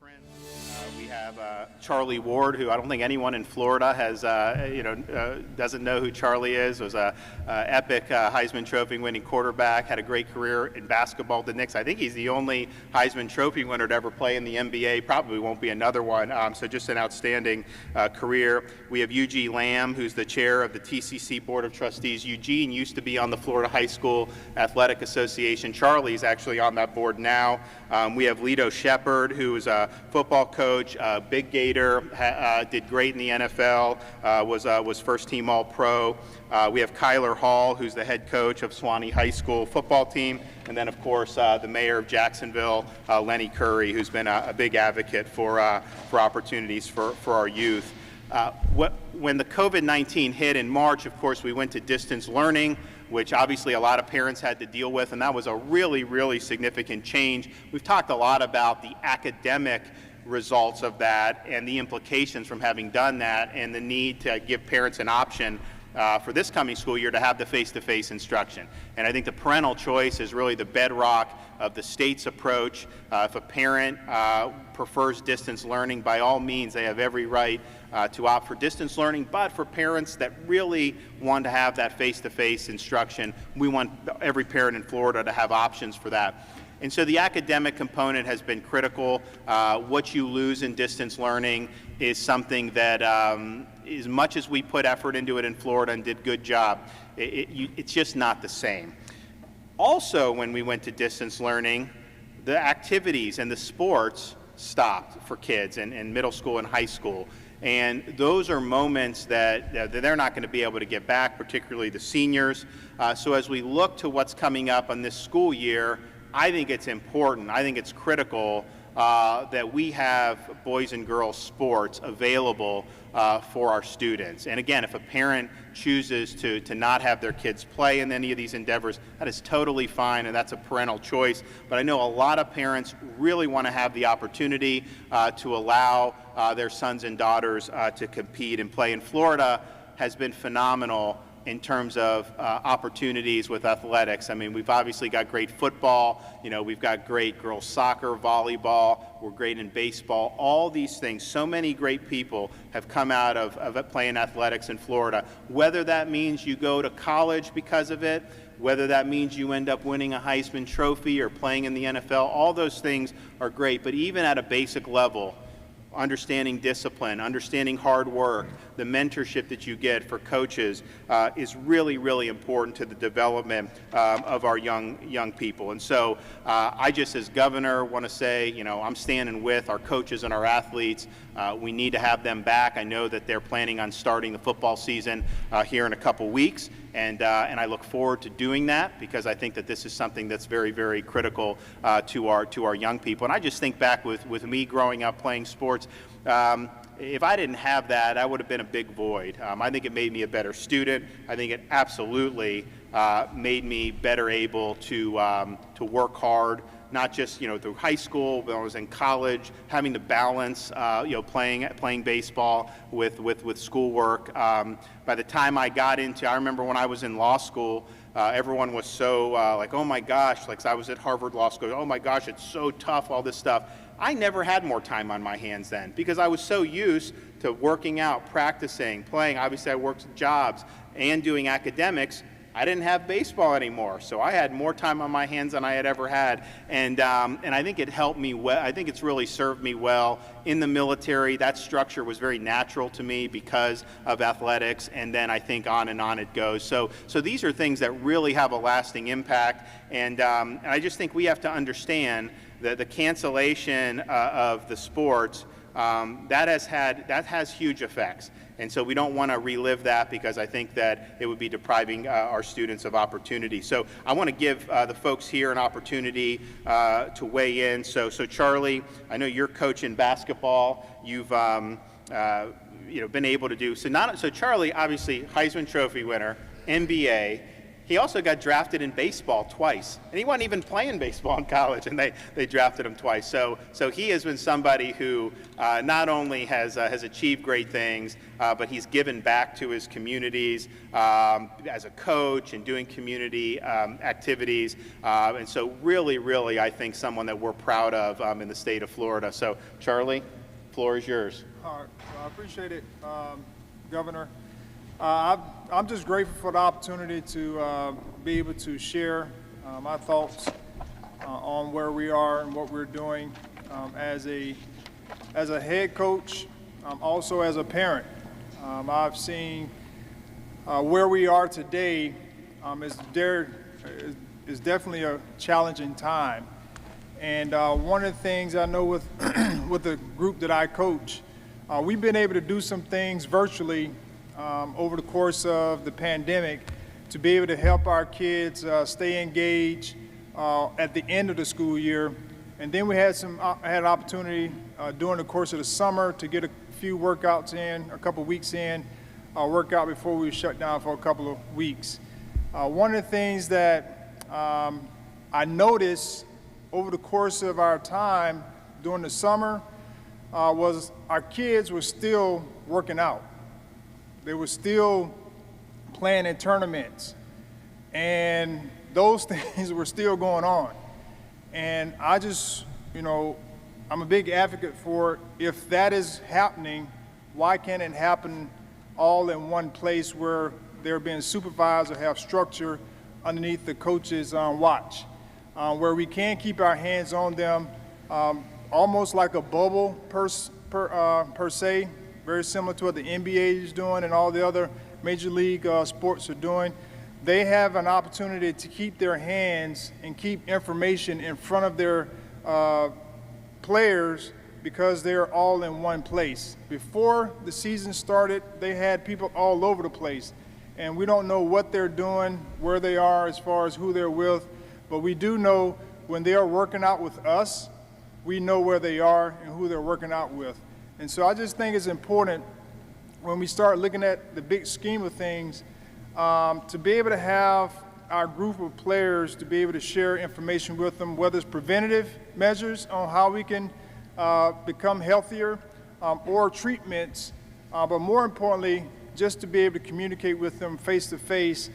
We have Charlie Ward, who I don't think anyone in Florida has, doesn't know who Charlie is. Was a epic Heisman Trophy winning quarterback, had a great career in basketball at the Knicks. I think he's the only Heisman Trophy winner to ever play in the NBA. Probably won't be another one. So just an outstanding career. We have Eugene Lamb, who's the chair of the TCC Board of Trustees. Eugene used to be on the Florida High School Athletic Association. Charlie's actually on that board now. We have Lito Shepard, who is a football coach, big Gator, did great in the NFL, was first team All-Pro. We have Kyler Hall, who's the head coach of Sewanee High School football team. And then, of course, the mayor of Jacksonville, Lenny Curry, who's been a big advocate for opportunities for our youth. When the COVID-19 hit in March, of course, we went to distance learning, which obviously a lot of parents had to deal with, and that was a really, really significant change. We've talked a lot about the academic results of that and the implications from having done that and the need to give parents an option for this coming school year to have the face-to-face instruction. And I think the parental choice is really the bedrock of the state's approach. If a parent prefers distance learning, by all means, they have every right to opt for distance learning. But for parents that really want to have that face-to-face instruction, we want every parent in Florida to have options for that. And so the academic component has been critical. What you lose in distance learning is something that, as much as we put effort into it in Florida and did a good job, it's just not the same. Also, when we went to distance learning, the activities and the sports stopped for kids in middle school and high school. And those are moments that they're not going to be able to get back, particularly the seniors. So as we look to what's coming up on this school year, I think it's important, I think it's critical that we have boys and girls sports available for our students. And again, if a parent chooses to not have their kids play in any of these endeavors, that is totally fine, and that's a parental choice. But I know a lot of parents really want to have the opportunity to allow their sons and daughters to compete and play. And Florida has been phenomenal in terms of opportunities with athletics. I mean, we've obviously got great football, we've got great girls soccer, volleyball, we're great in baseball, all these things. So many great people have come out of playing athletics in Florida. Whether that means you go to college because of it, whether that means you end up winning a Heisman Trophy or playing in the NFL, all those things are great. But even at a basic level, understanding discipline, understanding hard work, the mentorship that you get for coaches is really, really important to the development of our young people. And so I just, as governor, want to say, I'm standing with our coaches and our athletes. We need to have them back. I know that they're planning on starting the football season here in a couple weeks. And I look forward to doing that because I think that this is something that's very, very critical to our young people. And I just think back with me growing up playing sports, if I didn't have that, I would have been a big void. I think it made me a better student. I think it absolutely made me better able to work hard, not just through high school, but I was in college, having to balance playing baseball with schoolwork. By the time I got I remember when I was in law school, everyone was so like, oh my gosh, like I was at Harvard Law School, oh my gosh, it's so tough, all this stuff. I never had more time on my hands then because I was so used to working out, practicing, playing. Obviously I worked jobs and doing academics. I didn't have baseball anymore, so I had more time on my hands than I had ever had, and I think it helped me well. I think it's really served me well in the military. That structure was very natural to me because of athletics, and then I think on and on it goes. So these are things that really have a lasting impact, and I just think we have to understand that the cancellation of the sports that has huge effects. And so we don't want to relive that because I think that it would be depriving our students of opportunity. So I want to give the folks here an opportunity to weigh in. So Charlie, I know you're coaching basketball. You've been able to do so. Charlie, obviously Heisman Trophy winner, NBA. he also got drafted in baseball twice, and he wasn't even playing baseball in college, and they drafted him twice. So he has been somebody who not only has achieved great things, but he's given back to his communities as a coach and doing community activities. And so really, I think someone that we're proud of in the state of Florida. So Charlie, floor is yours. All right, I appreciate it, Governor. I'm just grateful for the opportunity to be able to share my thoughts on where we are and what we're doing as a head coach, also as a parent. I've seen where we are today is definitely a challenging time. And one of the things I know with with the group that I coach, we've been able to do some things virtually over the course of the pandemic to be able to help our kids stay engaged at the end of the school year. And then we had an opportunity during the course of the summer to get a few workouts in, a couple weeks in, workout before we were shut down for a couple of weeks. One of the things that I noticed over the course of our time during the summer was our kids were still working out. They were still playing in tournaments, and those things were still going on. And I just, I'm a big advocate for, if that is happening, why can't it happen all in one place where they're being supervised or have structure underneath the coach's watch, where we can keep our hands on them, almost like a bubble per se, very similar to what the NBA is doing and all the other major league sports are doing. They have an opportunity to keep their hands and keep information in front of their players because they're all in one place. Before the season started, they had people all over the place, and we don't know what they're doing, where they are as far as who they're with, but we do know when they are working out with us, we know where they are and who they're working out with. And so I just think it's important when we start looking at the big scheme of things to be able to have our group of players to be able to share information with them, whether it's preventative measures on how we can become healthier or treatments, but more importantly, just to be able to communicate with them face to face